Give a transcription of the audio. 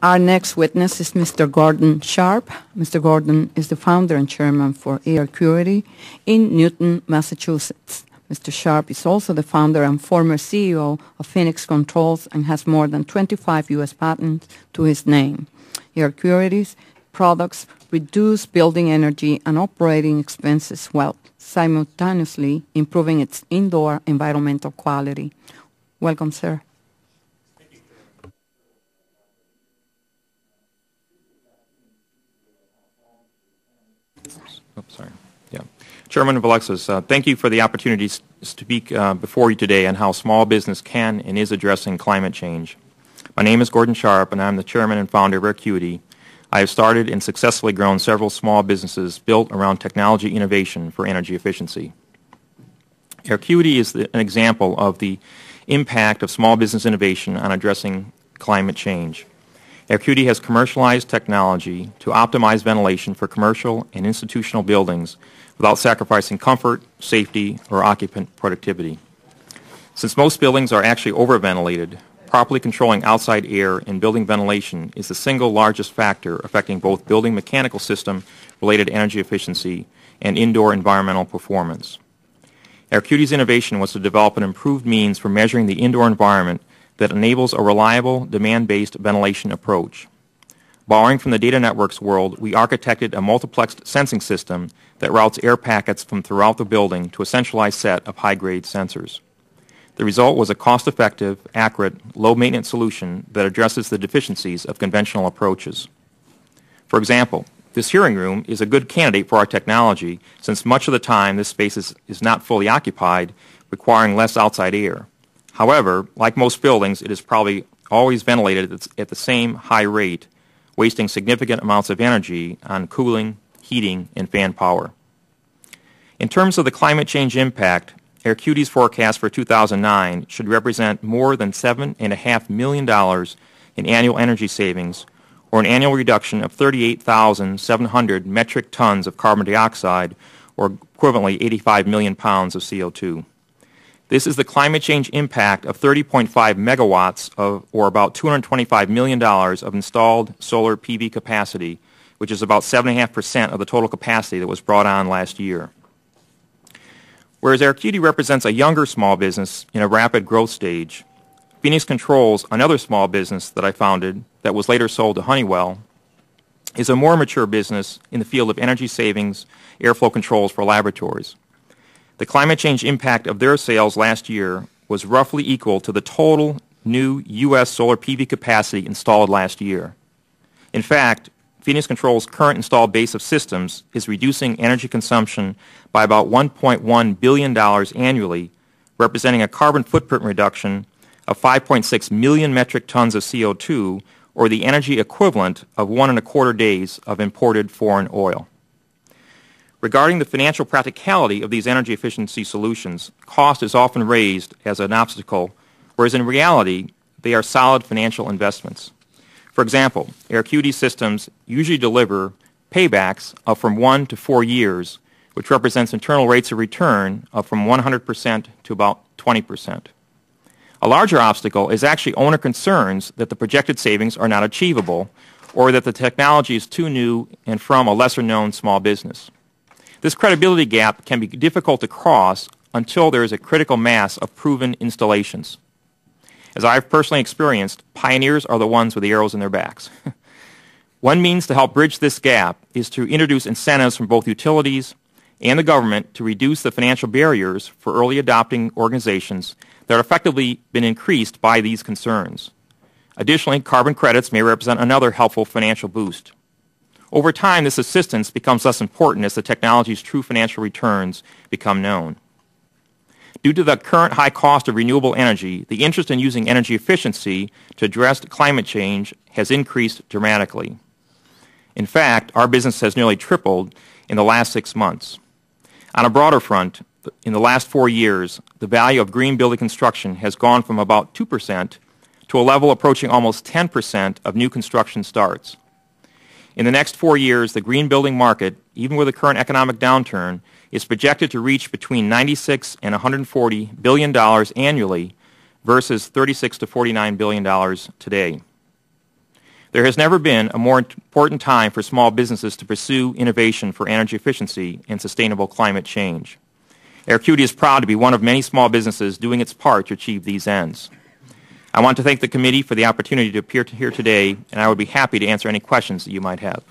Our next witness is Mr. Gordon Sharp. Mr. Gordon is the founder and chairman for Aircuity in Newton, Massachusetts. Mr. Sharp is also the founder and former CEO of Phoenix Controls and has more than 25 U.S. patents to his name. Aircuity's products reduce building energy and operating expenses while simultaneously improving its indoor environmental quality. Welcome, sir. Sorry. Yeah. Chairman of Alexis, thank you for the opportunity to speak before you today on how small business can and is addressing climate change. My name is Gordon Sharp, and I'm the chairman and founder of Aircuity. I have started and successfully grown several small businesses built around technology innovation for energy efficiency. Aircuity is an example of the impact of small business innovation on addressing climate change. Aircuity has commercialized technology to optimize ventilation for commercial and institutional buildings without sacrificing comfort, safety, or occupant productivity. Since most buildings are actually overventilated, properly controlling outside air and building ventilation is the single largest factor affecting both building mechanical system-related energy efficiency and indoor environmental performance. Aircuity's innovation was to develop an improved means for measuring the indoor environment that enables a reliable, demand-based ventilation approach. Borrowing from the data networks world, we architected a multiplexed sensing system that routes air packets from throughout the building to a centralized set of high-grade sensors. The result was a cost-effective, accurate, low-maintenance solution that addresses the deficiencies of conventional approaches. For example, this hearing room is a good candidate for our technology since much of the time this space is not fully occupied, requiring less outside air. However, like most buildings, it is probably always ventilated at the same high rate, wasting significant amounts of energy on cooling, heating, and fan power. In terms of the climate change impact, Aircuity's forecast for 2009 should represent more than $7.5 million in annual energy savings, or an annual reduction of 38,700 metric tons of carbon dioxide, or equivalently 85 million pounds of CO2. This is the climate change impact of 30.5 megawatts or about $225 million of installed solar PV capacity, which is about 7.5% of the total capacity that was brought on last year. Whereas Aircuity represents a younger small business in a rapid growth stage, Phoenix Controls, another small business that I founded that was later sold to Honeywell, is a more mature business in the field of energy savings, airflow controls for laboratories. The climate change impact of their sales last year was roughly equal to the total new U.S. solar PV capacity installed last year. In fact, Phoenix Controls' current installed base of systems is reducing energy consumption by about $1.1 billion annually, representing a carbon footprint reduction of 5.6 million metric tons of CO2, or the energy equivalent of 1.25 days of imported foreign oil. Regarding the financial practicality of these energy efficiency solutions, cost is often raised as an obstacle, whereas in reality, they are solid financial investments. For example, Aircuity systems usually deliver paybacks of from 1 to 4 years, which represents internal rates of return of from 100% to about 20%. A larger obstacle is actually owner concerns that the projected savings are not achievable or that the technology is too new and from a lesser-known small business. This credibility gap can be difficult to cross until there is a critical mass of proven installations. As I've personally experienced, pioneers are the ones with the arrows in their backs. One means to help bridge this gap is to introduce incentives from both utilities and the government to reduce the financial barriers for early adopting organizations that have effectively been increased by these concerns. Additionally, carbon credits may represent another helpful financial boost. Over time, this assistance becomes less important as the technology's true financial returns become known. Due to the current high cost of renewable energy, the interest in using energy efficiency to address climate change has increased dramatically. In fact, our business has nearly tripled in the last 6 months. On a broader front, in the last 4 years, the value of green building construction has gone from about 2% to a level approaching almost 10% of new construction starts. In the next 4 years, the green building market, even with the current economic downturn, is projected to reach between $96 and $140 billion annually versus $36 to $49 billion today. There has never been a more important time for small businesses to pursue innovation for energy efficiency and sustainable climate change. Aircuity is proud to be one of many small businesses doing its part to achieve these ends. I want to thank the committee for the opportunity to appear here today, and I would be happy to answer any questions that you might have.